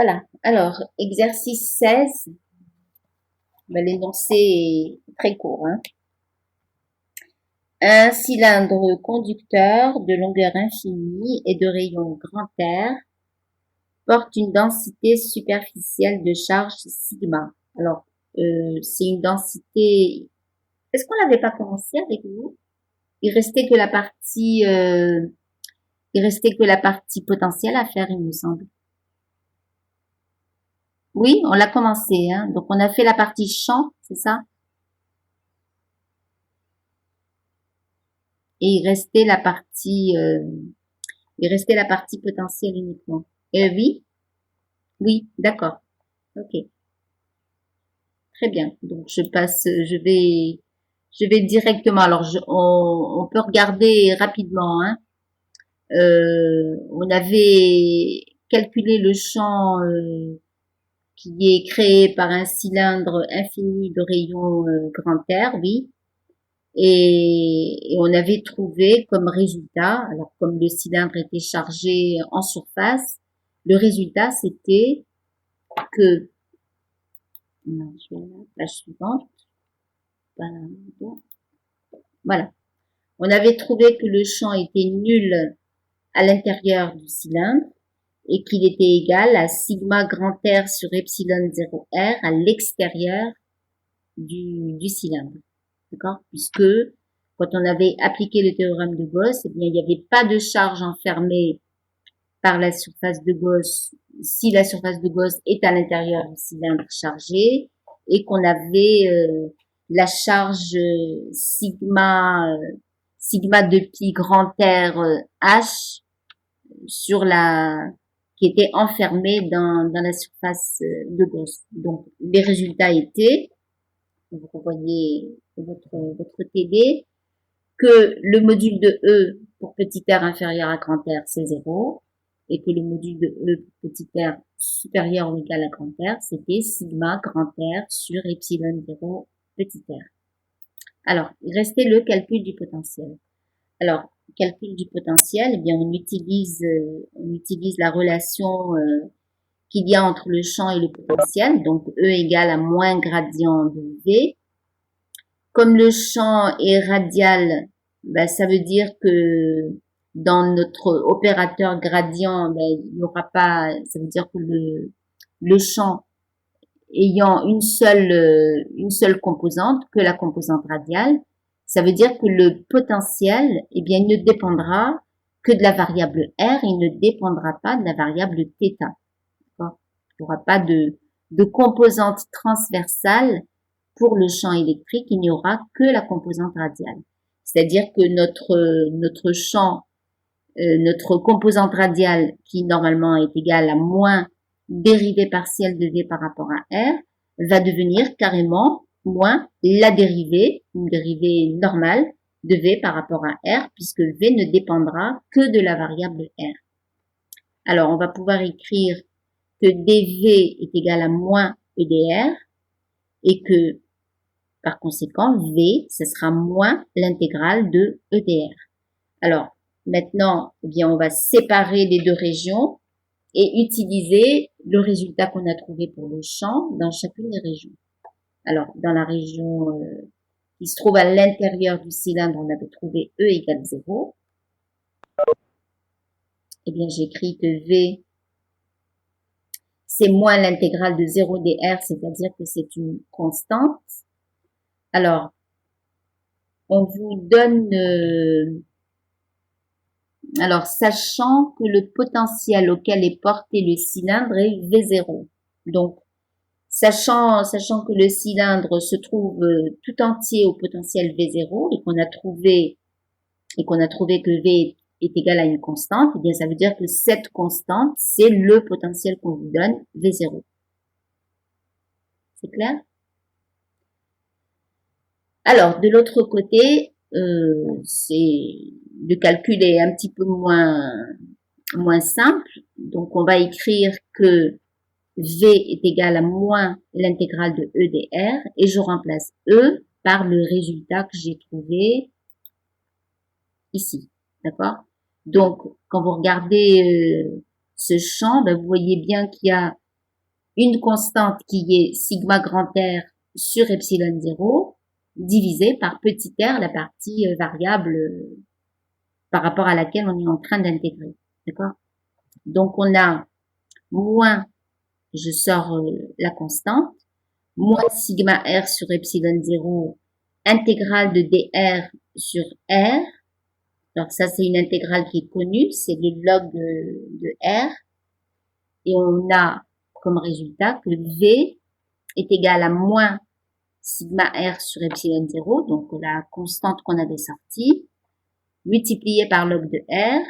Voilà. Alors, exercice 16. Ben, l'énoncé est très court, hein. Un cylindre conducteur de longueur infinie et de rayon grand R porte une densité superficielle de charge sigma. Alors, c'est une densité. Est-ce qu'on l'avait pas commencé avec vous? Il restait que la partie, il restait que la partie potentielle à faire, il me semble. Oui, on l'a commencé, hein. Donc on a fait la partie champ, c'est ça? Et il restait la partie potentielle uniquement. Oui, oui, d'accord. Ok, très bien. Donc je vais directement. Alors on peut regarder rapidement, hein. On avait calculé le champ qui est créé par un cylindre infini de rayon grand R, oui. Et on avait trouvé comme résultat, alors comme le cylindre était chargé en surface, le résultat c'était que, non, je vais la page suivante, voilà, on avait trouvé que le champ était nul à l'intérieur du cylindre et qu'il était égal à sigma grand R sur epsilon 0 R à l'extérieur du cylindre. D'accord? Puisque quand on avait appliqué le théorème de Gauss, eh bien, il n'y avait pas de charge enfermée par la surface de Gauss si la surface de Gauss est à l'intérieur du cylindre chargé et qu'on avait la charge sigma de pi grand R H sur la qui était enfermée dans la surface de Gauss. Donc les résultats étaient, vous revoyez votre TD, que le module de E pour petit r inférieur à grand R, c'est 0, et que le module de E pour petit r supérieur ou égal à grand R, c'était sigma grand R sur epsilon 0 petit r. Alors, il restait le calcul du potentiel. Alors, calcul du potentiel, eh bien, on utilise la relation qu'il y a entre le champ et le potentiel, donc E égale à moins gradient de V. Comme le champ est radial, ben, ça veut dire que dans notre opérateur gradient, ben, il n'y aura pas, ça veut dire que le champ ayant une seule composante, que la composante radiale, ça veut dire que le potentiel, eh bien, il ne dépendra que de la variable R, il ne dépendra pas de la variable θ. Il n'y aura pas de composante transversale pour le champ électrique, il n'y aura que la composante radiale. C'est-à-dire que notre champ, notre composante radiale, qui normalement est égale à moins dérivée partielle de V par rapport à R, va devenir carrément moins la dérivée, une dérivée normale de V par rapport à R, puisque V ne dépendra que de la variable R. Alors, on va pouvoir écrire que dV est égal à moins EDR et que, par conséquent, V, ce sera moins l'intégrale de EDR. Alors, maintenant, eh bien, on va séparer les deux régions et utiliser le résultat qu'on a trouvé pour le champ dans chacune des régions. Alors, dans la région qui se trouve à l'intérieur du cylindre, on avait trouvé E égale 0. Eh bien, j'écris que V, c'est moins l'intégrale de 0 dr, c'est-à-dire que c'est une constante. Alors, on vous donne, alors sachant que le potentiel auquel est porté le cylindre est V0. Donc, sachant que le cylindre se trouve tout entier au potentiel V0 et qu'on a trouvé que V est égal à une constante, eh bien ça veut dire que cette constante, c'est le potentiel qu'on vous donne, V0. C'est clair? Alors, de l'autre côté, le calcul est un petit peu moins simple. Donc, on va écrire que V est égal à moins l'intégrale de E dr et je remplace E par le résultat que j'ai trouvé ici. D'accord? Donc, quand vous regardez ce champ, ben, vous voyez bien qu'il y a une constante qui est sigma grand R sur epsilon 0 divisé par petit r, la partie variable par rapport à laquelle on est en train d'intégrer. D'accord? Donc, on a moins, je sors la constante, moins sigma r sur epsilon 0, intégrale de dr sur r. Alors, ça, c'est une intégrale qui est connue, c'est le log de r. Et on a comme résultat que V est égal à moins sigma r sur epsilon 0, donc la constante qu'on avait sortie, multiplié par log de r,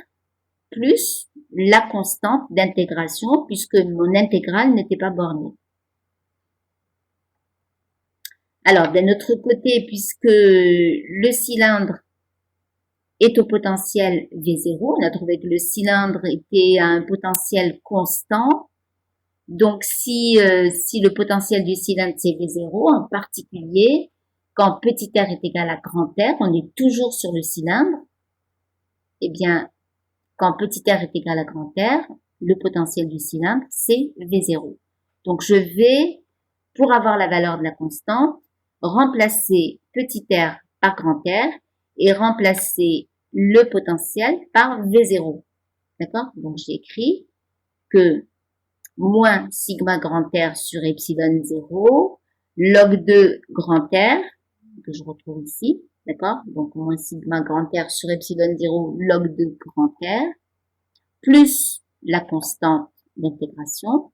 plus la constante d'intégration, puisque mon intégrale n'était pas bornée. Alors, d'un autre côté, puisque le cylindre est au potentiel V0, on a trouvé que le cylindre était à un potentiel constant. Donc, si le potentiel du cylindre c'est V0, en particulier, quand petit r est égal à grand R, on est toujours sur le cylindre. Eh bien, quand petit r est égal à grand R, le potentiel du cylindre, c'est V0. Donc, je vais, pour avoir la valeur de la constante, remplacer petit r par grand R et remplacer le potentiel par V0. D'accord? Donc, j'ai écrit que moins sigma grand R sur epsilon 0, log 2 grand R, que je retrouve ici, d'accord? Donc, moins sigma grand R sur epsilon 0, log 2 grand R, plus la constante d'intégration,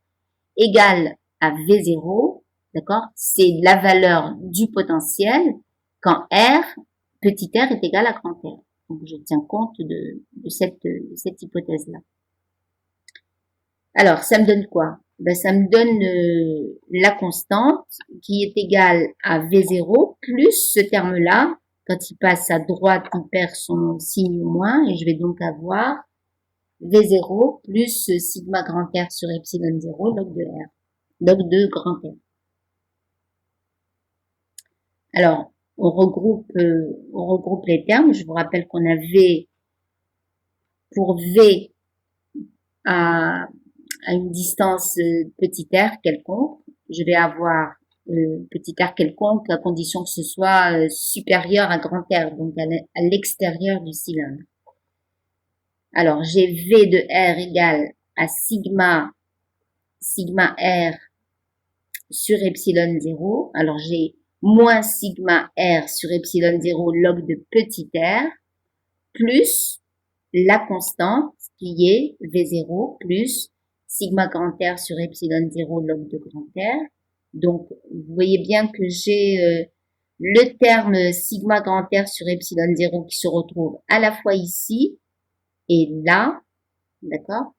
égale à V0, d'accord? C'est la valeur du potentiel quand R, petit r est égal à grand R. Donc, je tiens compte de cette hypothèse-là. Alors, ça me donne quoi? Ben, ça me donne la constante qui est égale à V0 plus ce terme-là. Quand il passe à droite, il perd son signe moins et je vais donc avoir V0 plus sigma grand R sur epsilon 0 log de R, log de grand R. Alors, on regroupe les termes. Je vous rappelle qu'on a V pour V à une distance petit r quelconque. Je vais avoir petit r quelconque à condition que ce soit supérieur à grand R, donc à l'extérieur du cylindre. Alors, j'ai V de R égale à sigma R sur epsilon 0. Alors, j'ai moins sigma R sur epsilon 0 log de petit r plus la constante qui est V0 plus sigma grand R sur epsilon 0 log de grand R. Donc, vous voyez bien que j'ai le terme sigma grand R sur epsilon 0 qui se retrouve à la fois ici et là, d'accord?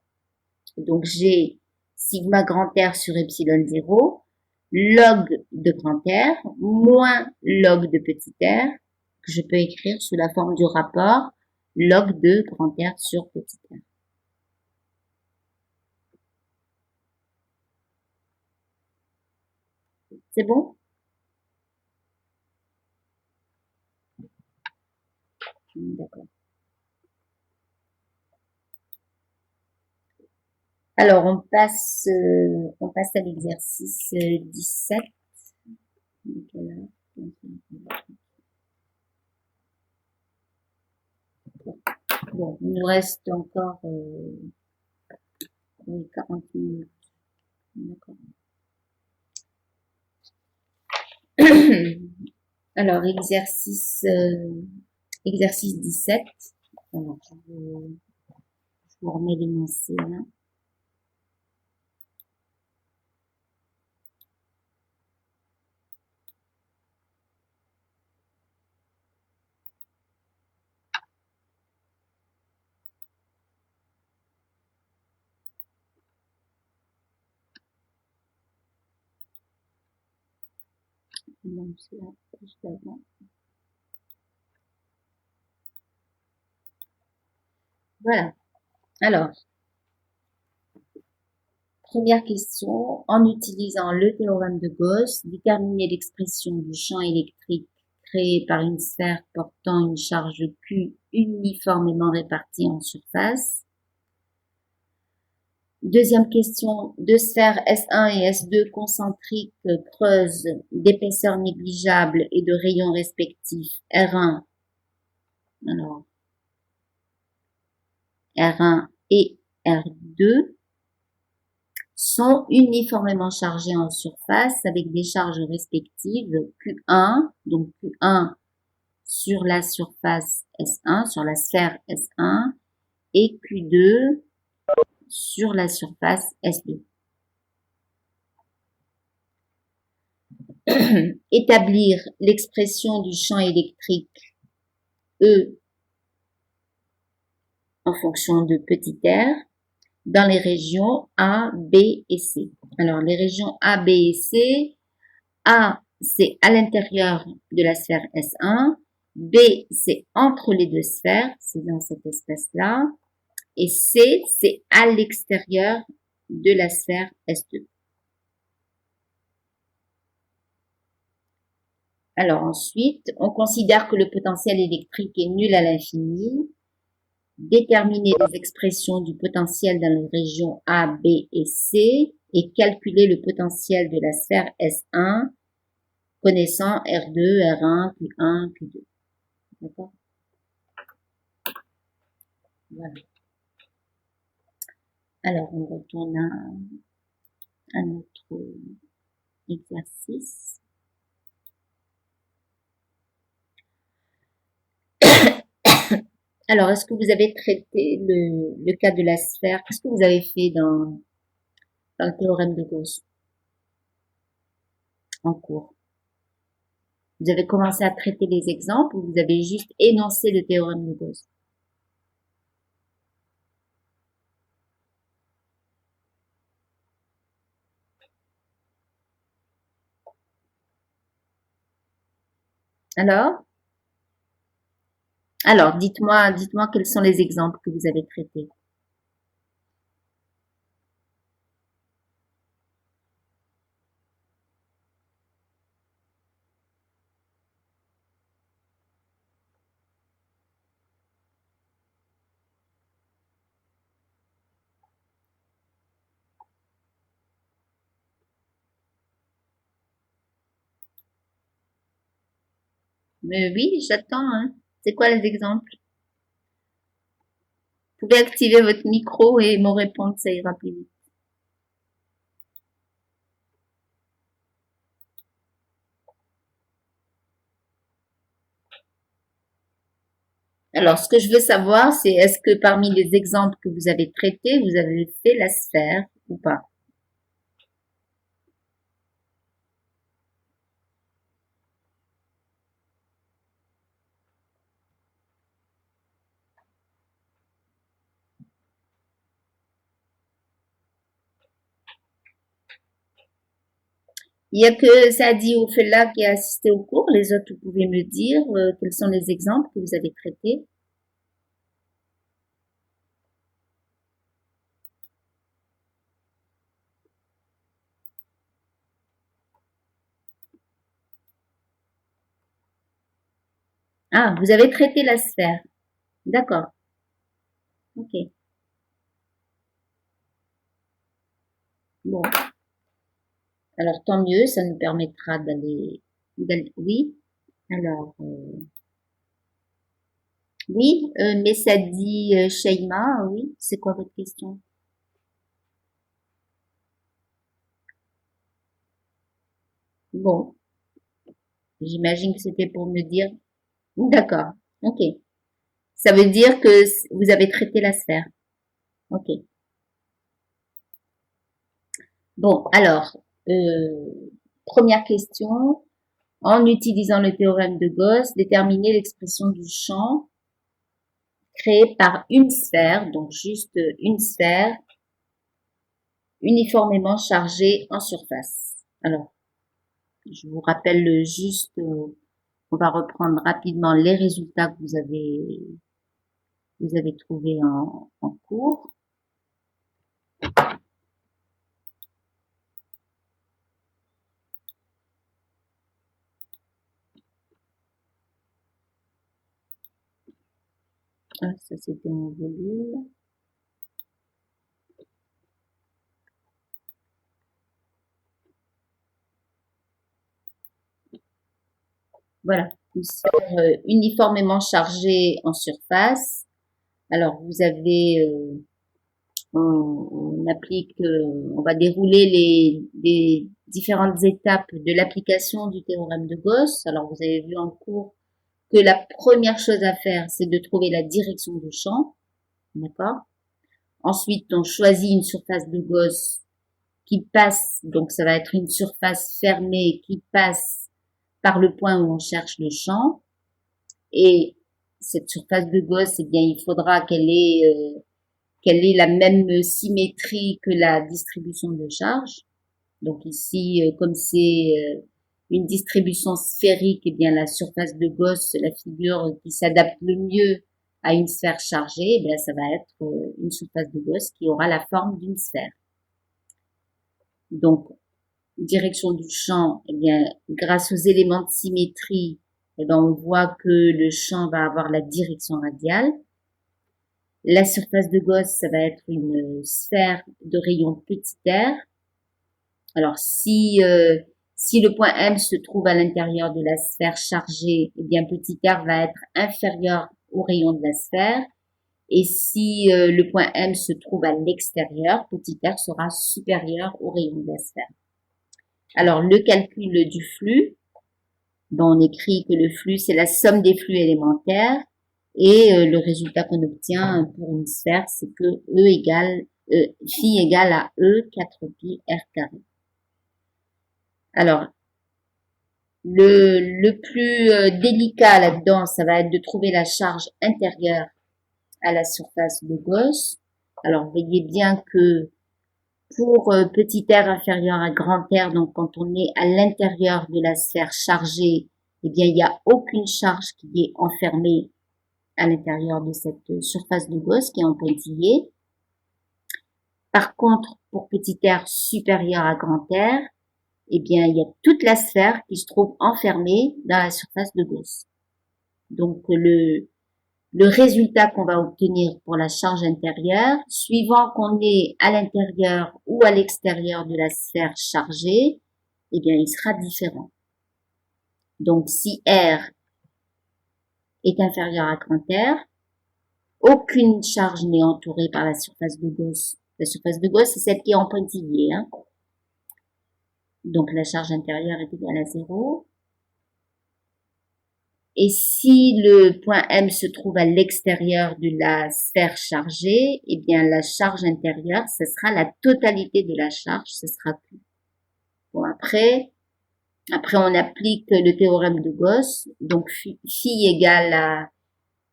Donc, j'ai sigma grand R sur epsilon 0, log de grand R, moins log de petit r, que je peux écrire sous la forme du rapport log de grand R sur petit r. C'est bon? D'accord. Alors, on passe à l'exercice 17. Bon, il nous reste encore 40 minutes. D'accord. Alors, exercice 17. Alors, je vous remets l'énoncé là. Donc, c'est la page d'avant. Voilà. Alors, première question. En utilisant le théorème de Gauss, déterminer l'expression du champ électrique créé par une sphère portant une charge Q uniformément répartie en surface. Deuxième question, deux sphères S1 et S2 concentriques creuses d'épaisseur négligeable et de rayons respectifs R1, alors R1 et R2 sont uniformément chargées en surface avec des charges respectives Q1, donc Q1 sur la surface S1, sur la sphère S1, et Q2 sur la surface S2. Établir l'expression du champ électrique E en fonction de petit r dans les régions A, B et C. Alors, les régions A, B et C, A, c'est à l'intérieur de la sphère S1, B, c'est entre les deux sphères, c'est dans cet espace-là, et C, c'est à l'extérieur de la sphère S2. Alors ensuite, on considère que le potentiel électrique est nul à l'infini. Déterminer les expressions du potentiel dans les régions A, B et C et calculer le potentiel de la sphère S1 connaissant R2, R1, Q1, Q2. D'accord? Voilà. Alors, on retourne à notre exercice. Alors, est-ce que vous avez traité le cas de la sphère? Qu'est-ce que vous avez fait dans le théorème de Gauss en cours? Vous avez commencé à traiter les exemples ou vous avez juste énoncé le théorème de Gauss? Alors, dites-moi quels sont les exemples que vous avez traités. Mais oui, j'attends, hein. C'est quoi les exemples? Vous pouvez activer votre micro et me répondre, ça ira plus vite. Alors, ce que je veux savoir, c'est est-ce que parmi les exemples que vous avez traités, vous avez fait la sphère ou pas? Il y a que Saadi Oufella qui a assisté au cours. Les autres, vous pouvez me dire quels sont les exemples que vous avez traités? Ah, vous avez traité la sphère. D'accord. Ok. Bon. Alors, tant mieux, ça nous permettra oui. Alors, oui, mais ça dit Sheima, oui. C'est quoi votre question? Bon, j'imagine que c'était pour me dire. D'accord. Ok. Ça veut dire que vous avez traité la sphère. Ok. Bon, alors, première question. En utilisant le théorème de Gauss, déterminer l'expression du champ créé par une sphère, donc juste une sphère, uniformément chargée en surface. Alors, je vous rappelle juste, on va reprendre rapidement les résultats que vous avez trouvés en cours. Ah, ça c'était en volume. Voilà, une sphère uniformément chargée en surface. Alors, vous avez, on applique, on va dérouler les différentes étapes de l'application du théorème de Gauss. Alors, vous avez vu en cours que la première chose à faire, c'est de trouver la direction du champ. D'accord? Ensuite, on choisit une surface de Gauss qui passe, donc ça va être une surface fermée qui passe par le point où on cherche le champ. Et cette surface de Gauss, eh bien, il faudra qu'elle ait la même symétrie que la distribution de charge. Donc ici, comme c'est une distribution sphérique, eh bien, la surface de Gauss, la figure qui s'adapte le mieux à une sphère chargée, eh bien, ça va être une surface de Gauss qui aura la forme d'une sphère. Donc, direction du champ, eh bien, grâce aux éléments de symétrie, eh bien, on voit que le champ va avoir la direction radiale. La surface de Gauss, ça va être une sphère de rayon petit r. Alors, si le point M se trouve à l'intérieur de la sphère chargée, eh bien, petit r va être inférieur au rayon de la sphère. Et si le point M se trouve à l'extérieur, petit r sera supérieur au rayon de la sphère. Alors, le calcul du flux, on écrit que le flux, c'est la somme des flux élémentaires. Et le résultat qu'on obtient pour une sphère, c'est que phi égale à E 4pi r carré. Alors, le plus délicat là-dedans, ça va être de trouver la charge intérieure à la surface de Gauss. Alors, voyez bien que pour petit r inférieur à grand R, donc quand on est à l'intérieur de la sphère chargée, eh bien, il n'y a aucune charge qui est enfermée à l'intérieur de cette surface de Gauss qui est en pointillé. Par contre, pour petit r supérieur à grand R, eh bien, il y a toute la sphère qui se trouve enfermée dans la surface de Gauss. Donc, le résultat qu'on va obtenir pour la charge intérieure, suivant qu'on est à l'intérieur ou à l'extérieur de la sphère chargée, eh bien, il sera différent. Donc, si R est inférieur à grand R, aucune charge n'est entourée par la surface de Gauss. La surface de Gauss, c'est celle qui est en pointillé. Hein. Donc, la charge intérieure est égale à 0. Et si le point M se trouve à l'extérieur de la sphère chargée, eh bien, la charge intérieure, ce sera la totalité de la charge, ce sera Q. Bon, après, on applique le théorème de Gauss. Donc, phi égale à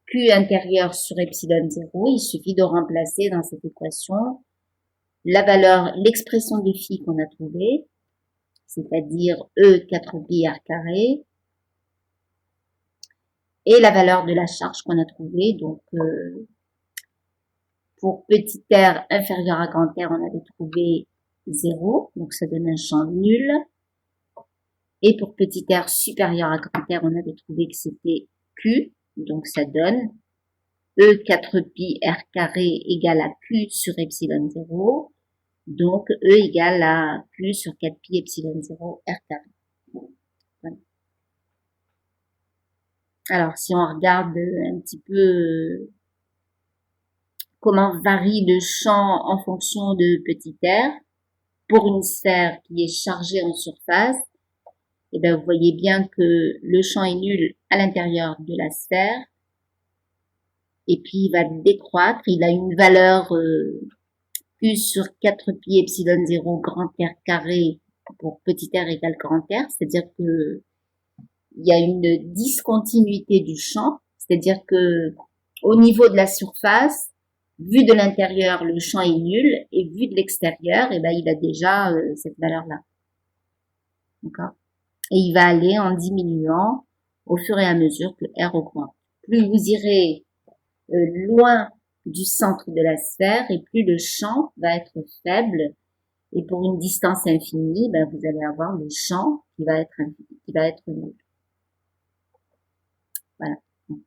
Q intérieur sur epsilon 0. Il suffit de remplacer dans cette équation la valeur, l'expression de phi qu'on a trouvée, c'est-à-dire E 4pi r carré, et la valeur de la charge qu'on a trouvée. Donc, pour petit r inférieur à grand R, on avait trouvé 0, donc ça donne un champ nul. Et pour petit r supérieur à grand R, on avait trouvé que c'était Q, donc ça donne E 4pi r carré égale à Q sur epsilon 0. Donc, E égale à Q sur 4pi epsilon 0 r carré. Voilà. Alors, si on regarde un petit peu comment varie le champ en fonction de petit r, pour une sphère qui est chargée en surface, et bien vous voyez bien que le champ est nul à l'intérieur de la sphère, et puis il va décroître, il a une valeur Q sur 4pi epsilon 0 grand R carré pour petit r égale grand R, c'est-à-dire que il y a une discontinuité du champ, c'est-à-dire que au niveau de la surface, vu de l'intérieur, le champ est nul, et vu de l'extérieur, eh ben, il a déjà cette valeur-là. D'accord? Et il va aller en diminuant au fur et à mesure que R augmente. Plus vous irez loin du centre de la sphère, et plus le champ va être faible. Et pour une distance infinie, ben, vous allez avoir le champ qui va être nul. Voilà. Donc,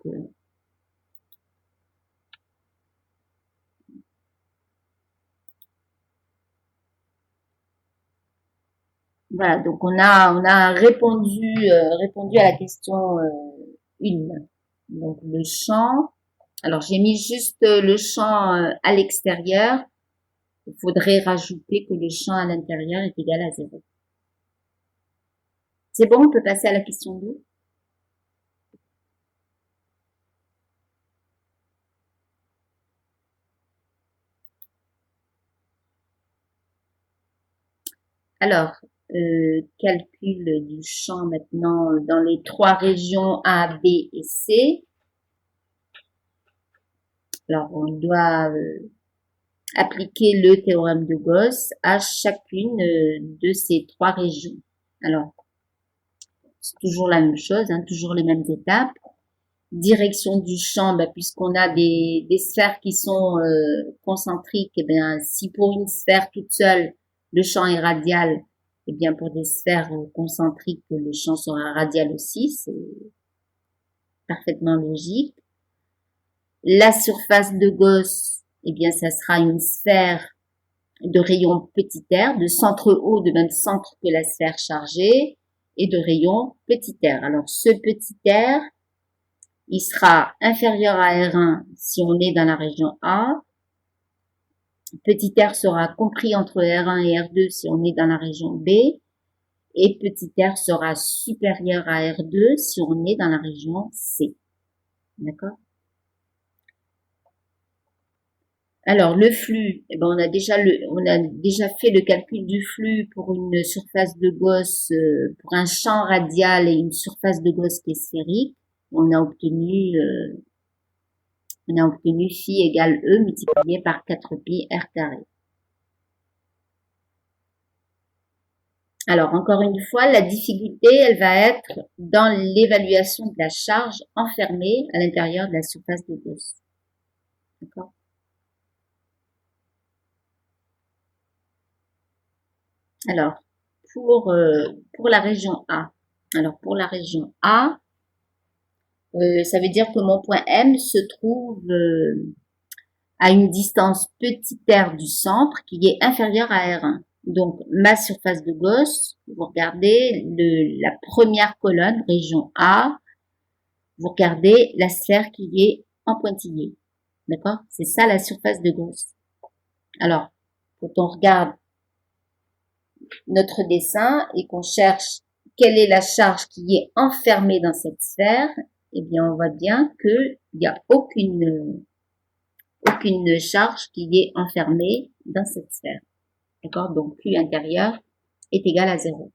Voilà, donc on a répondu à la question 1. Donc le champ, alors j'ai mis juste le champ à l'extérieur. Il faudrait rajouter que le champ à l'intérieur est égal à 0. C'est bon, on peut passer à la question 2. Alors, calcul du champ maintenant dans les 3 régions A, B et C. Alors, on doit appliquer le théorème de Gauss à chacune de ces 3 régions. Alors, c'est toujours la même chose, hein, toujours les mêmes étapes. Direction du champ, puisqu'on a des sphères qui sont concentriques, et bien, si pour une sphère toute seule, le champ est radial, et bien pour des sphères concentriques, le champ sera radial aussi, c'est parfaitement logique. La surface de Gauss, eh bien, ça sera une sphère de rayon petit r, de centre haut, de même centre que la sphère chargée, et de rayon petit r. Alors, ce petit r, il sera inférieur à R1 si on est dans la région A. Petit r sera compris entre R1 et R2 si on est dans la région B. Et petit r sera supérieur à R2 si on est dans la région C. D'accord? Alors, le flux, eh ben, on a déjà fait le calcul du flux pour une surface de Gauss, pour un champ radial et une surface de Gauss qui est sphérique. On a obtenu phi égale E multiplié par 4pi r carré. Alors, encore une fois, la difficulté, elle va être dans l'évaluation de la charge enfermée à l'intérieur de la surface de Gauss. D'accord? Alors, pour la région A. Alors, pour la région A, ça veut dire que mon point M se trouve à une distance petit r du centre qui est inférieure à R1. Donc, ma surface de Gauss, vous regardez la première colonne, région A, vous regardez la sphère qui est en pointillé. D'accord? C'est ça la surface de Gauss. Alors, quand on regarde notre dessin et qu'on cherche quelle est la charge qui est enfermée dans cette sphère, eh bien, on voit bien qu'il n'y a aucune charge qui est enfermée dans cette sphère. D'accord? Donc, Q intérieur est égal à 0.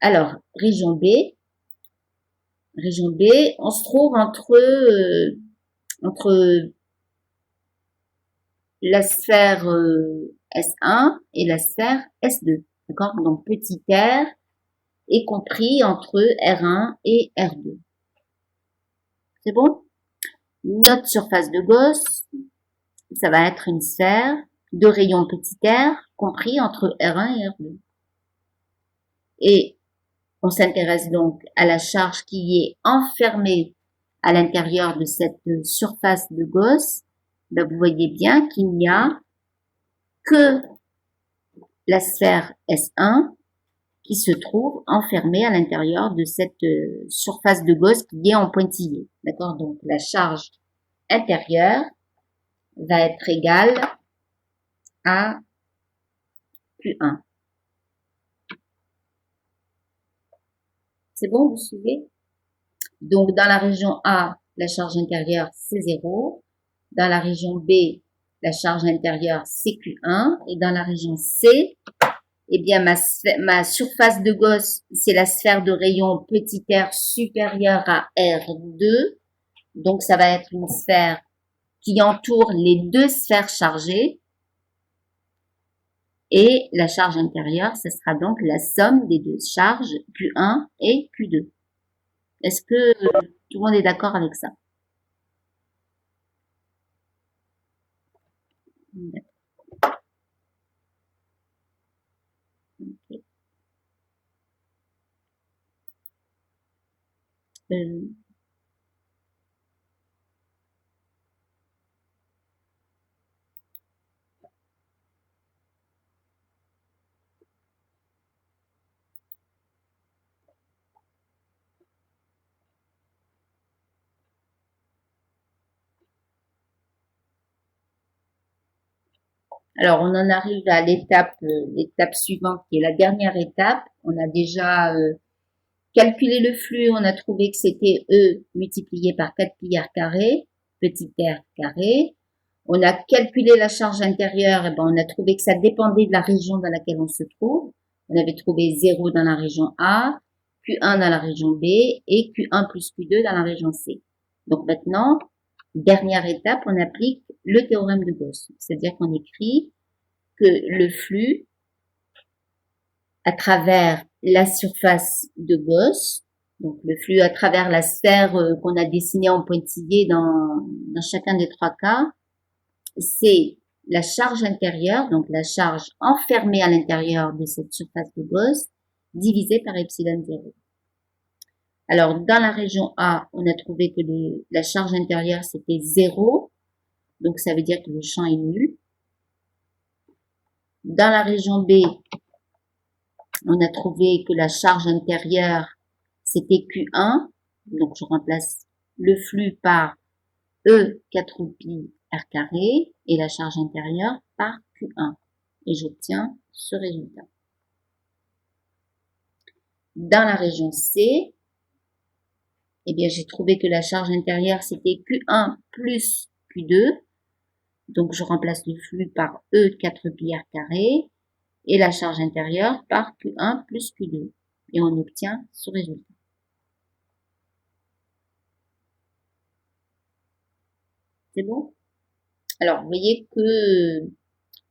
Alors, région B, on se trouve entre la sphère S1 et la sphère S2. D'accord? Donc, petit r est compris entre R1 et R2. C'est bon? Notre surface de Gauss, ça va être une sphère de rayon petit r compris entre R1 et R2. Et on s'intéresse donc à la charge qui est enfermée à l'intérieur de cette surface de Gauss. Ben, vous voyez bien qu'il n'y a que la sphère S1 qui se trouve enfermée à l'intérieur de cette surface de Gauss qui est en pointillé. D'accord? Donc, la charge intérieure va être égale à Q1. C'est bon, vous suivez? Donc, dans la région A, la charge intérieure, c'est 0. Dans la région B, la charge intérieure, c'est Q1. Et dans la région C, eh bien, ma surface de Gauss, c'est la sphère de rayon petit r supérieure à R2. Donc, ça va être une sphère qui entoure les deux sphères chargées. Et la charge intérieure, ce sera donc la somme des deux charges Q1 et Q2. Est-ce que tout le monde est d'accord avec ça? Okay. Alors, on en arrive à l'étape suivante, qui est la dernière étape. On a déjà calculé le flux, on a trouvé que c'était E multiplié par 4 pi r carré, petit r carré. On a calculé la charge intérieure, et ben on a trouvé que ça dépendait de la région dans laquelle on se trouve. On avait trouvé 0 dans la région A, Q1 dans la région B et Q1 plus Q2 dans la région C. Donc maintenant, dernière étape, on applique le théorème de Gauss. C'est-à-dire qu'on écrit que le flux à travers la surface de Gauss, donc le flux à travers la sphère qu'on a dessinée en pointillé dans chacun des trois cas, c'est la charge intérieure, donc la charge enfermée à l'intérieur de cette surface de Gauss, divisée par epsilon 0. Alors, dans la région A, on a trouvé que la charge intérieure, c'était 0, donc ça veut dire que le champ est nul. Dans la région B, on a trouvé que la charge intérieure, c'était Q1, donc je remplace le flux par E 4 pi r carré et la charge intérieure par Q1. Et j'obtiens ce résultat. Dans la région C, eh bien, j'ai trouvé que la charge intérieure, c'était Q1 plus Q2. Donc, je remplace le flux par E 4 pi r carré et la charge intérieure par Q1 plus Q2. Et on obtient ce résultat. C'est bon? Alors, vous voyez que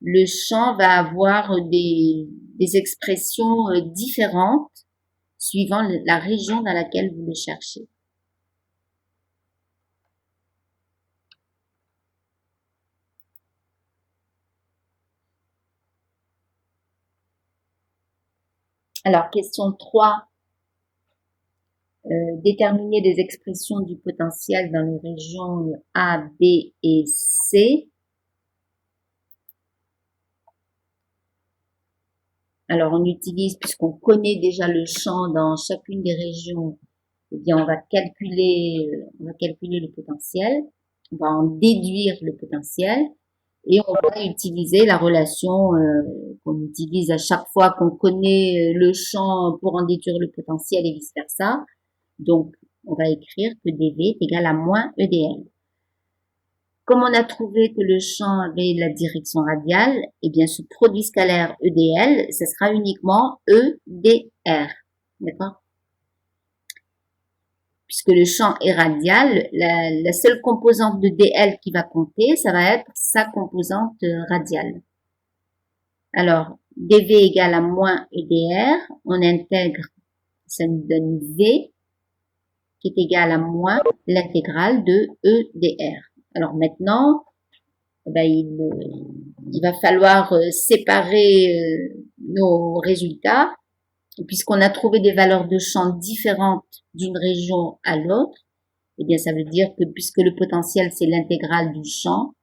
le champ va avoir des expressions différentes suivant la région dans laquelle vous le cherchez. Alors, question 3. Déterminer des expressions du potentiel dans les régions A, B et C. Alors, on utilise, puisqu'on connaît déjà le champ dans chacune des régions, eh bien, on va calculer le potentiel, on va en déduire le potentiel, et on va utiliser la relation qu'on utilise à chaque fois qu'on connaît le champ pour en déduire le potentiel et vice versa. Donc, on va écrire que dV est égal à moins EdL. Comme on a trouvé que le champ avait la direction radiale, eh bien, ce produit scalaire EdL, ce sera uniquement EdR. D'accord? Puisque le champ est radial, la seule composante de dl qui va compter, ça va être sa composante radiale. Alors, dv égale à moins EdR, on intègre, ça nous donne v, qui est égal à moins l'intégrale de EdR. Alors maintenant, ben, il va falloir séparer nos résultats, puisqu'on a trouvé des valeurs de champ différentes d'une région à l'autre. Eh bien, ça veut dire que puisque le potentiel, c'est l'intégrale du champ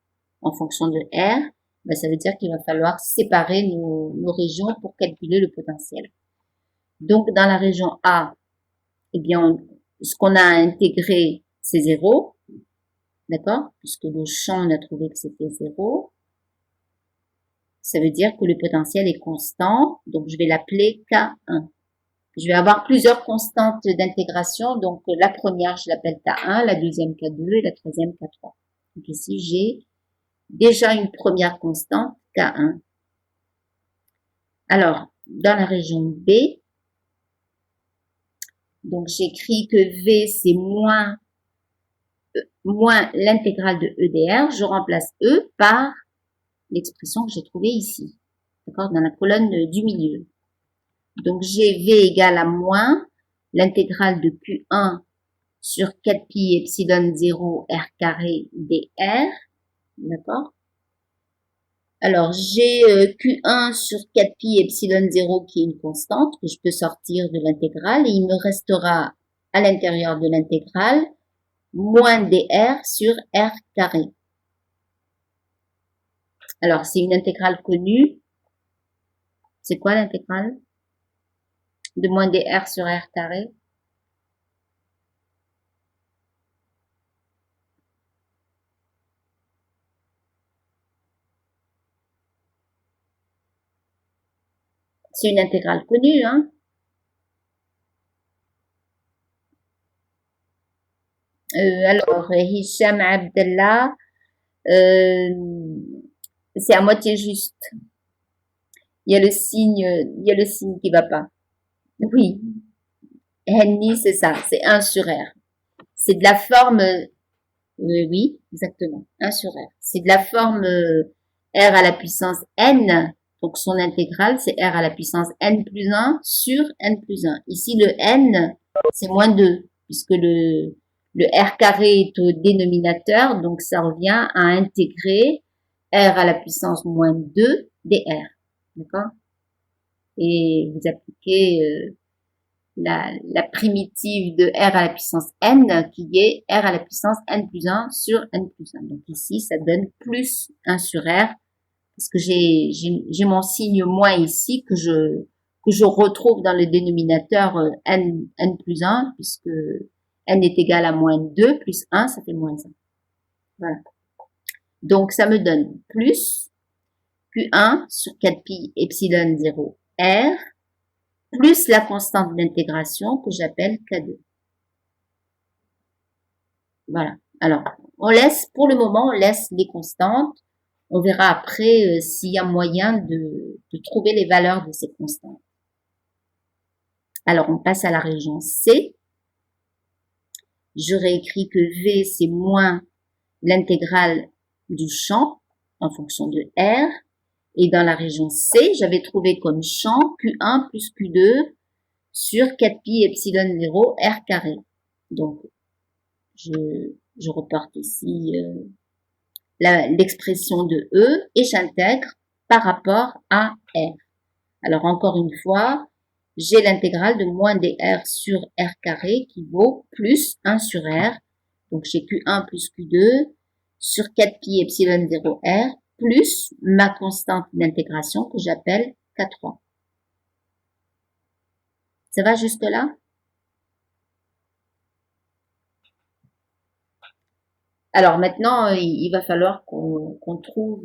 en fonction de R, ben, ça veut dire qu'il va falloir séparer nos régions pour calculer le potentiel. Donc, dans la région A, eh bien, ce qu'on a intégré, c'est 0. D'accord? Puisque le champ, on a trouvé que c'était 0. Ça veut dire que le potentiel est constant. Donc, je vais l'appeler K1. Je vais avoir plusieurs constantes d'intégration. Donc, la première, je l'appelle K1, la deuxième K2 et la troisième K3. Donc, ici, j'ai déjà une première constante, K1. Alors, dans la région B, donc j'écris que V, c'est moins l'intégrale de EdR. Je remplace E par l'expression que j'ai trouvée ici. D'accord? Dans la colonne du milieu. Donc, j'ai V égale à moins l'intégrale de Q1 sur 4 pi epsilon 0 r carré dr. D'accord? Alors, j'ai Q1 sur 4 pi epsilon 0 qui est une constante que je peux sortir de l'intégrale et il me restera à l'intérieur de l'intégrale moins dr sur r carré. Alors, c'est une intégrale connue. C'est quoi l'intégrale de moins dr sur r carré? C'est une intégrale connue, hein. Alors, Hicham Abdallah, c'est à moitié juste. Il y a le signe qui va pas. Oui, Henny, c'est ça, c'est 1 sur R. C'est de la forme, oui, exactement, 1 sur R. C'est de la forme R à la puissance N, donc son intégrale, c'est R à la puissance N plus 1 sur N plus 1. Ici, le N, c'est moins 2, puisque le R carré est au dénominateur, donc ça revient à intégrer R à la puissance moins 2 dr. D'accord? Et vous appliquez la primitive de R à la puissance N, qui est R à la puissance N plus 1 sur N plus 1. Donc ici, ça donne plus 1 sur R, parce que j'ai mon signe moins ici, que je retrouve dans le dénominateur N plus 1, puisque N est égal à moins 2, plus 1, ça fait moins 1. Voilà. Donc, ça me donne plus Q1 sur 4pi epsilon 0 R, plus la constante d'intégration que j'appelle K2. Voilà. Alors, pour le moment, on laisse les constantes. On verra après s'il y a moyen de trouver les valeurs de ces constantes. Alors, on passe à la région C. Je réécris que V, c'est moins l'intégrale du champ en fonction de R. Et dans la région C, j'avais trouvé comme champ Q1 plus Q2 sur 4pi epsilon 0 R carré. Donc, je reporte ici l'expression de E et j'intègre par rapport à R. Alors, encore une fois, j'ai l'intégrale de moins dr sur R carré qui vaut plus 1 sur R. Donc, j'ai Q1 plus Q2 sur 4pi epsilon 0 R plus ma constante d'intégration que j'appelle K3. Ça va jusque là? Alors maintenant, il va falloir qu'on trouve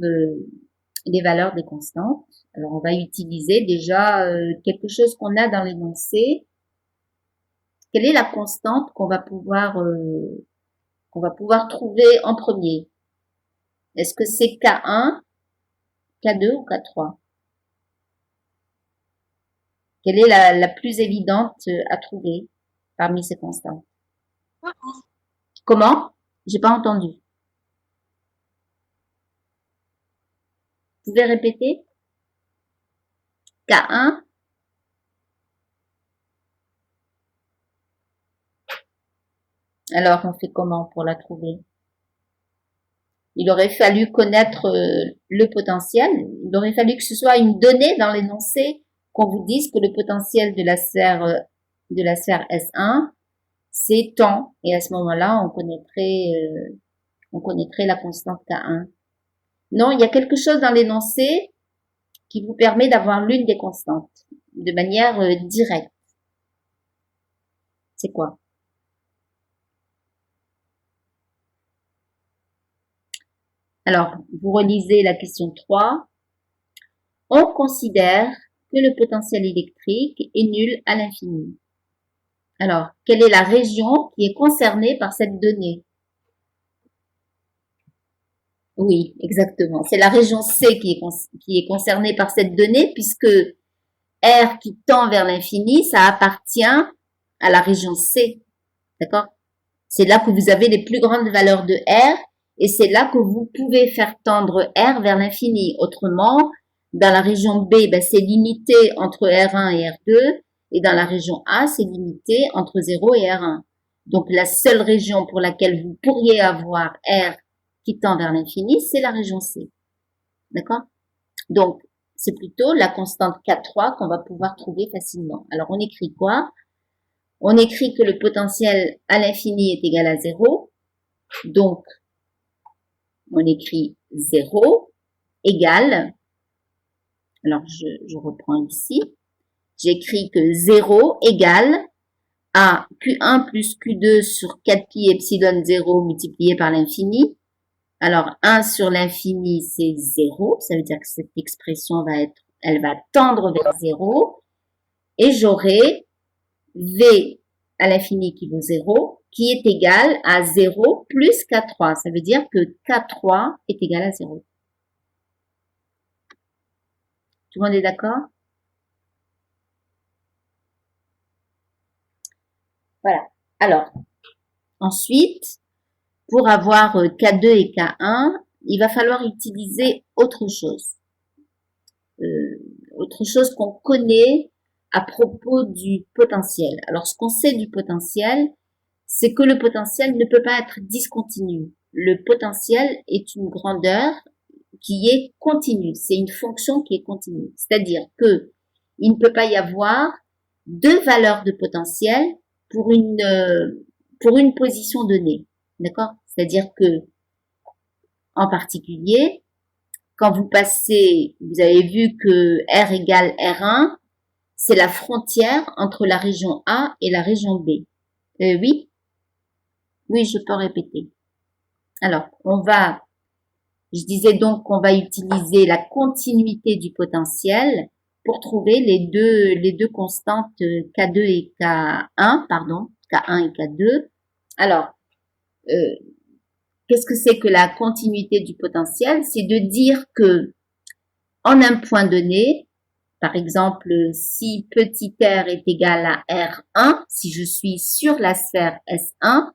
les valeurs des constantes. Alors on va utiliser déjà quelque chose qu'on a dans l'énoncé. Quelle est la constante qu'on va pouvoir trouver en premier? Est-ce que c'est K1, K2 ou K3? Quelle est la plus évidente à trouver parmi ces constantes? Comment? J'ai pas entendu. Vous pouvez répéter? K1. Alors, on fait comment pour la trouver? Il aurait fallu connaître le potentiel. Il aurait fallu que ce soit une donnée dans l'énoncé qu'on vous dise que le potentiel de la sphère S1, c'est tant. Et à ce moment-là, on connaîtrait la constante K1. Non, il y a quelque chose dans l'énoncé qui vous permet d'avoir l'une des constantes de manière directe. C'est quoi? Alors, vous relisez la question 3. On considère que le potentiel électrique est nul à l'infini. Alors, quelle est la région qui est concernée par cette donnée? Oui, exactement. C'est la région C qui est concernée par cette donnée puisque R qui tend vers l'infini, ça appartient à la région C. D'accord? C'est là que vous avez les plus grandes valeurs de R et c'est là que vous pouvez faire tendre R vers l'infini. Autrement, dans la région B, ben, c'est limité entre R1 et R2 et dans la région A, c'est limité entre 0 et R1. Donc, la seule région pour laquelle vous pourriez avoir R qui tend vers l'infini, c'est la région C. D'accord? Donc, c'est plutôt la constante K3 qu'on va pouvoir trouver facilement. Alors, on écrit quoi? On écrit que le potentiel à l'infini est égal à 0. Donc, on écrit 0 égale, alors je reprends ici, j'écris que 0 égale à Q1 plus Q2 sur 4pi epsilon 0 multiplié par l'infini. Alors, 1 sur l'infini, c'est 0. Ça veut dire que cette expression va être elle va tendre vers 0 et j'aurai V à l'infini qui vaut 0 qui est égal à 0 plus K3. Ça veut dire que K3 est égal à 0. Tout le monde est d'accord? Voilà. Alors, ensuite, pour avoir K2 et K1, il va falloir utiliser autre chose. Autre chose qu'on connaît à propos du potentiel. Alors, ce qu'on sait du potentiel, c'est que le potentiel ne peut pas être discontinu. Le potentiel est une grandeur qui est continue. C'est une fonction qui est continue. C'est-à-dire que il ne peut pas y avoir deux valeurs de potentiel pour une position donnée. D'accord? C'est-à-dire que, en particulier, quand vous passez, vous avez vu que R égale R1, c'est la frontière entre la région A et la région B. Oui? Oui, je peux répéter. Alors, je disais donc qu'on va utiliser la continuité du potentiel pour trouver les deux constantes K2 et K1, pardon, K1 et K2. Alors, qu'est-ce que c'est que la continuité du potentiel? C'est de dire que en un point donné, par exemple, si petit r est égal à R1, si je suis sur la sphère S1,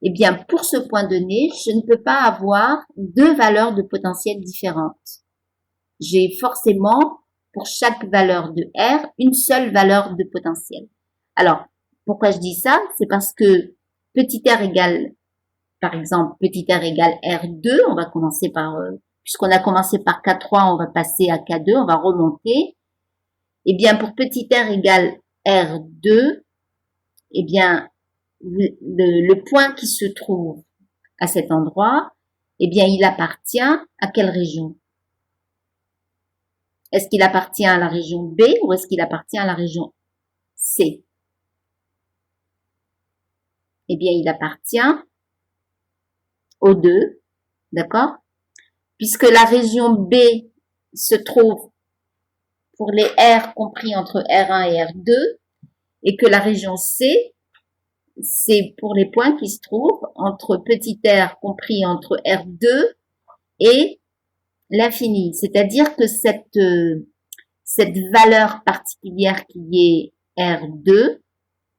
eh bien, pour ce point donné, je ne peux pas avoir deux valeurs de potentiel différentes. J'ai forcément, pour chaque valeur de R, une seule valeur de potentiel. Alors, pourquoi je dis ça? C'est parce que petit r égale, par exemple, petit r égale R2, on va commencer par, puisqu'on a commencé par K3, on va passer à K2, on va remonter. Eh bien, pour petit r égale R2, eh bien, le point qui se trouve à cet endroit, eh bien, il appartient à quelle région? Est-ce qu'il appartient à la région B ou est-ce qu'il appartient à la région C? Eh bien, il appartient aux deux, d'accord? Puisque la région B se trouve pour les R compris entre R1 et R2 et que la région C, c'est pour les points qui se trouvent entre petit r compris entre R2 et l'infini. C'est-à-dire que cette valeur particulière qui est R2,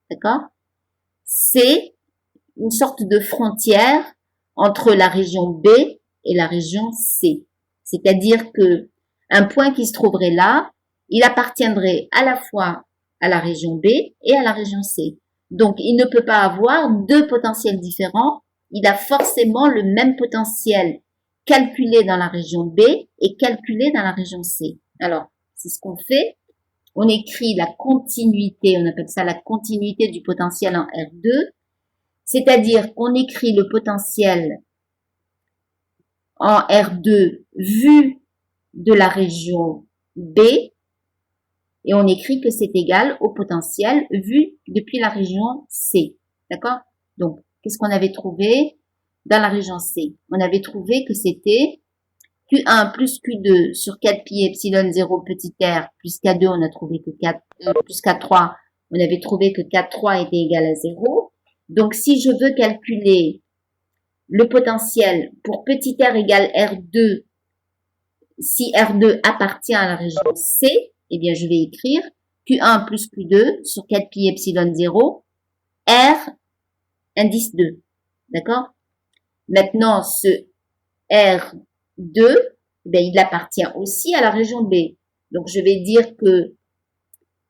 d'accord, c'est une sorte de frontière entre la région B et la région C. C'est-à-dire que un point qui se trouverait là, il appartiendrait à la fois à la région B et à la région C. Donc, il ne peut pas avoir deux potentiels différents. Il a forcément le même potentiel calculé dans la région B et calculé dans la région C. Alors, c'est ce qu'on fait. On écrit la continuité, on appelle ça la continuité du potentiel en R2. C'est-à-dire qu'on écrit le potentiel en R2 vu de la région B et on écrit que c'est égal au potentiel vu depuis la région C. D'accord? Donc, qu'est-ce qu'on avait trouvé dans la région C? On avait trouvé que c'était Q1 plus Q2 sur 4 pi epsilon 0 petit r plus K2, on a trouvé que plus K3, on avait trouvé que K3 était égal à 0. Donc, si je veux calculer le potentiel pour petit r égale R2, si R2 appartient à la région C, eh bien, je vais écrire Q1 plus Q2 sur 4 pi epsilon 0, R indice 2. D'accord? Maintenant, ce R2, eh bien, il appartient aussi à la région B. Donc, je vais dire que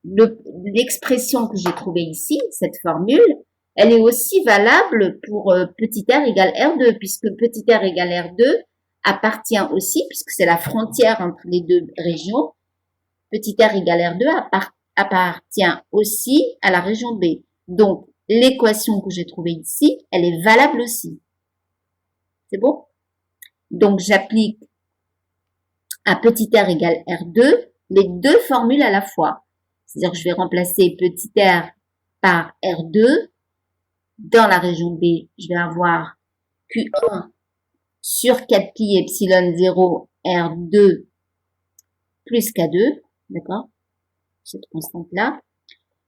l'expression que j'ai trouvée ici, cette formule, elle est aussi valable pour petit r égale R2, puisque petit r égale R2 appartient aussi, puisque c'est la frontière entre les deux régions, petit r égale R2 appartient aussi à la région B. Donc, l'équation que j'ai trouvée ici, elle est valable aussi. C'est bon? Donc, j'applique à petit r égale R2 les deux formules à la fois. C'est-à-dire que je vais remplacer petit r par R2. Dans la région B, je vais avoir Q1 sur 4 pi epsilon 0 R2 plus K2, d'accord, cette constante-là,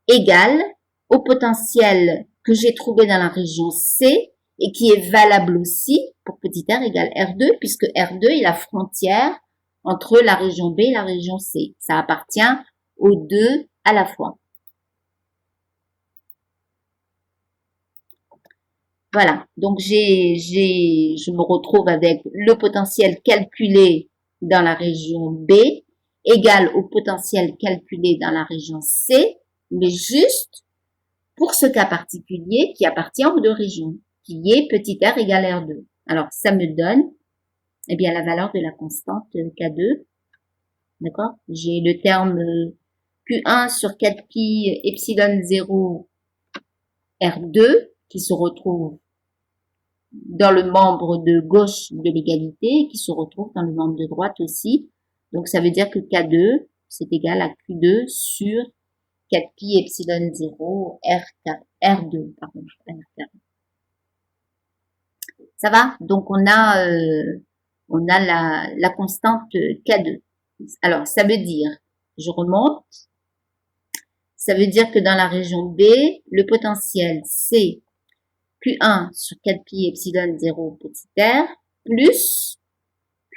égale au potentiel que j'ai trouvé dans la région C et qui est valable aussi pour petit r égale R2, puisque R2 est la frontière entre la région B et la région C. Ça appartient aux deux à la fois. Voilà, donc je me retrouve avec le potentiel calculé dans la région B égal au potentiel calculé dans la région C, mais juste pour ce cas particulier qui appartient aux deux régions, qui est petit r égale R2. Alors, ça me donne, eh bien, la valeur de la constante K2. D'accord? J'ai le terme Q1 sur 4 pi epsilon 0 R2 qui se retrouve dans le membre de gauche de l'égalité et qui se retrouve dans le membre de droite aussi. Donc, ça veut dire que K2, c'est égal à Q2 sur 4 pi epsilon 0 R2, pardon, R. Ça va? Donc, on a la constante K2. Alors, ça veut dire, je remonte, ça veut dire que dans la région B, le potentiel, c'est Q1 sur 4 pi epsilon 0 petit r plus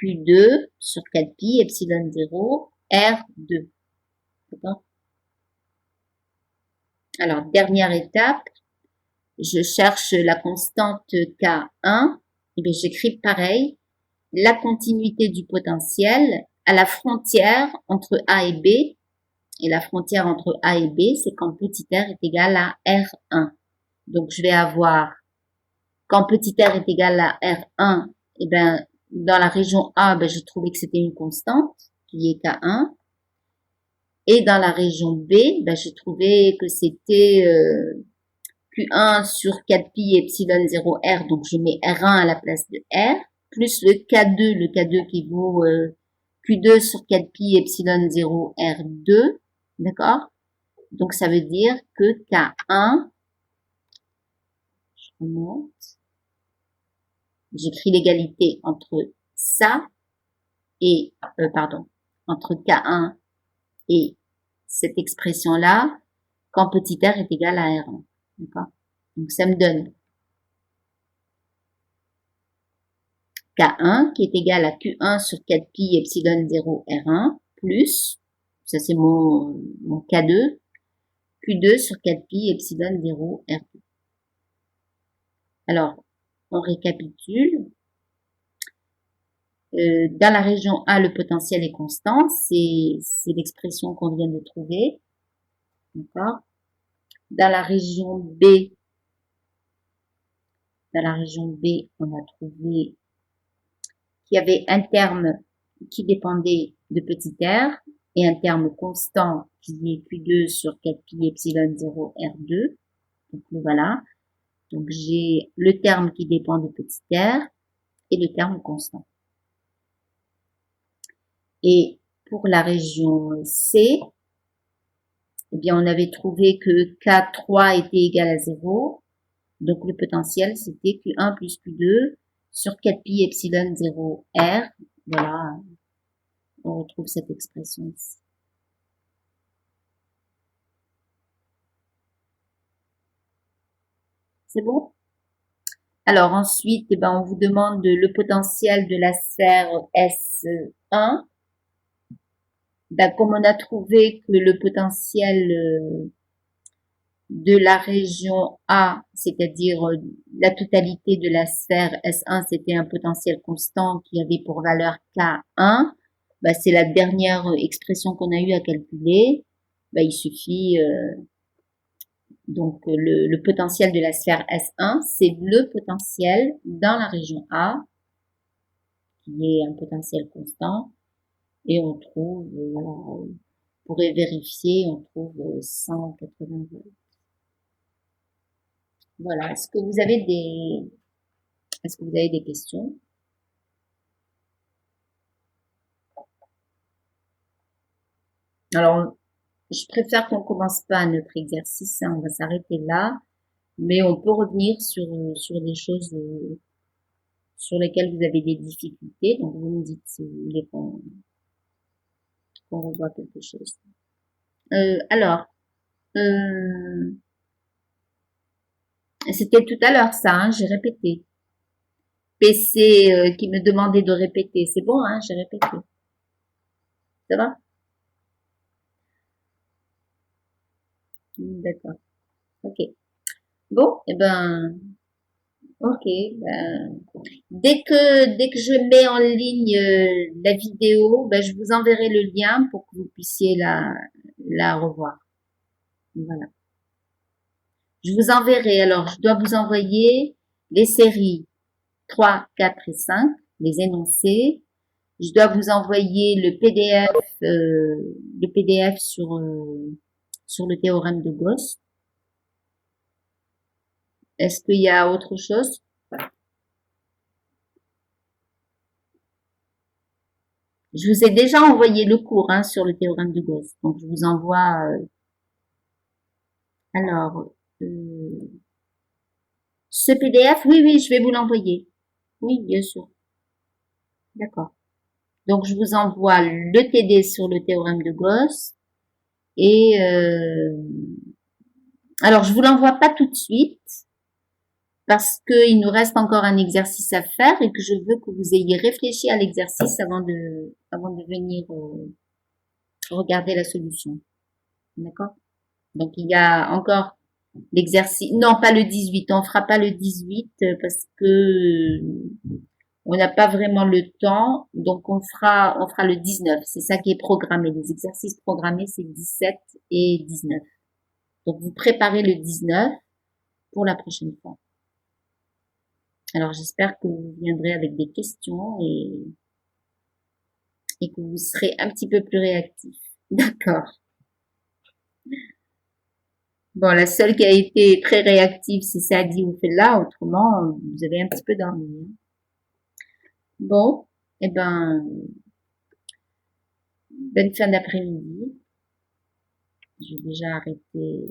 Q2 sur 4 pi epsilon 0 R2. D'accord? Alors, dernière étape, je cherche la constante K1, et bien j'écris pareil, la continuité du potentiel à la frontière entre A et B, et la frontière entre A et B, c'est quand petit r est égal à R1. Donc, je vais avoir, quand petit r est égal à R1, et bien, dans la région A, ben, je trouvais que c'était une constante, qui est K1. Et dans la région B, ben, je trouvais que c'était Q1 sur 4 pi epsilon 0 R, donc je mets R1 à la place de R, plus le K2 qui vaut Q2 sur 4 pi epsilon 0 R2, d'accord? Donc ça veut dire que K1, je remonte, j'écris l'égalité entre ça et, entre K1 et cette expression-là, quand petit r est égal à R1, d'accord? Donc ça me donne K1 qui est égal à Q1 sur 4 pi epsilon 0 R1 plus, ça c'est mon K2, Q2 sur 4 pi epsilon 0 R2. Alors, on récapitule. Dans la région A, le potentiel est constant, c'est l'expression qu'on vient de trouver. D'accord? Dans la région B, on a trouvé qu'il y avait un terme qui dépendait de petit r et un terme constant qui est Q2 sur 4 pi epsilon 0 R2. Donc le voilà. Donc j'ai le terme qui dépend de petit r et le terme constant. Et pour la région C, eh bien on avait trouvé que K3 était égal à 0. Donc le potentiel c'était Q1 plus Q2 sur 4 pi epsilon 0 R. Voilà, on retrouve cette expression ici. C'est bon? Alors ensuite, eh ben, on vous demande le potentiel de la sphère S1. Ben, comme on a trouvé que le potentiel de la région A, c'est-à-dire la totalité de la sphère S1, c'était un potentiel constant qui avait pour valeur K1, ben, c'est la dernière expression qu'on a eu à calculer. Ben, il suffit donc le potentiel de la sphère S1, c'est le potentiel dans la région A, qui est un potentiel constant, et on trouve, voilà, on pourrait vérifier, on trouve 180 volts. Voilà, est-ce que vous avez des questions? Alors, je préfère qu'on commence pas notre exercice, hein, on va s'arrêter là, mais on peut revenir sur des choses sur lesquelles vous avez des difficultés, donc vous me dites si vous voulez qu'on revoie quelque chose. Alors, c'était tout à l'heure ça, hein, j'ai répété. PC qui me demandait de répéter. C'est bon, hein, j'ai répété. Ça va? D'accord. Ok. Bon, eh ben, ok. Ben, dès que je mets en ligne la vidéo, ben, je vous enverrai le lien pour que vous puissiez la revoir. Voilà. Je vous enverrai, alors, je dois vous envoyer les séries 3, 4 et 5, les énoncés. Je dois vous envoyer le PDF sur le théorème de Gauss. Est-ce qu'il y a autre chose? Je vous ai déjà envoyé le cours hein, sur le théorème de Gauss. Donc, je vous envoie... alors, ce PDF, oui, oui, je vais vous l'envoyer. Oui, bien sûr. D'accord. Donc, je vous envoie le TD sur le théorème de Gauss. Et alors, je vous l'envoie pas tout de suite parce qu'il nous reste encore un exercice à faire et que je veux que vous ayez réfléchi à l'exercice avant de venir regarder la solution. D'accord? Donc, il y a encore l'exercice. Non, pas le 18. On fera pas le 18 parce que on n'a pas vraiment le temps. Donc, on fera le 19. C'est ça qui est programmé. Les exercices programmés, c'est 17 et 19. Donc, vous préparez le 19 pour la prochaine fois. Alors, j'espère que vous viendrez avec des questions et que vous serez un petit peu plus réactif. D'accord. Bon, la seule qui a été très réactive, c'est Sadi Oufella. Autrement, vous avez un petit peu dormi. Hein. Bon, eh ben, bonne fin d'après-midi. Je vais déjà arrêter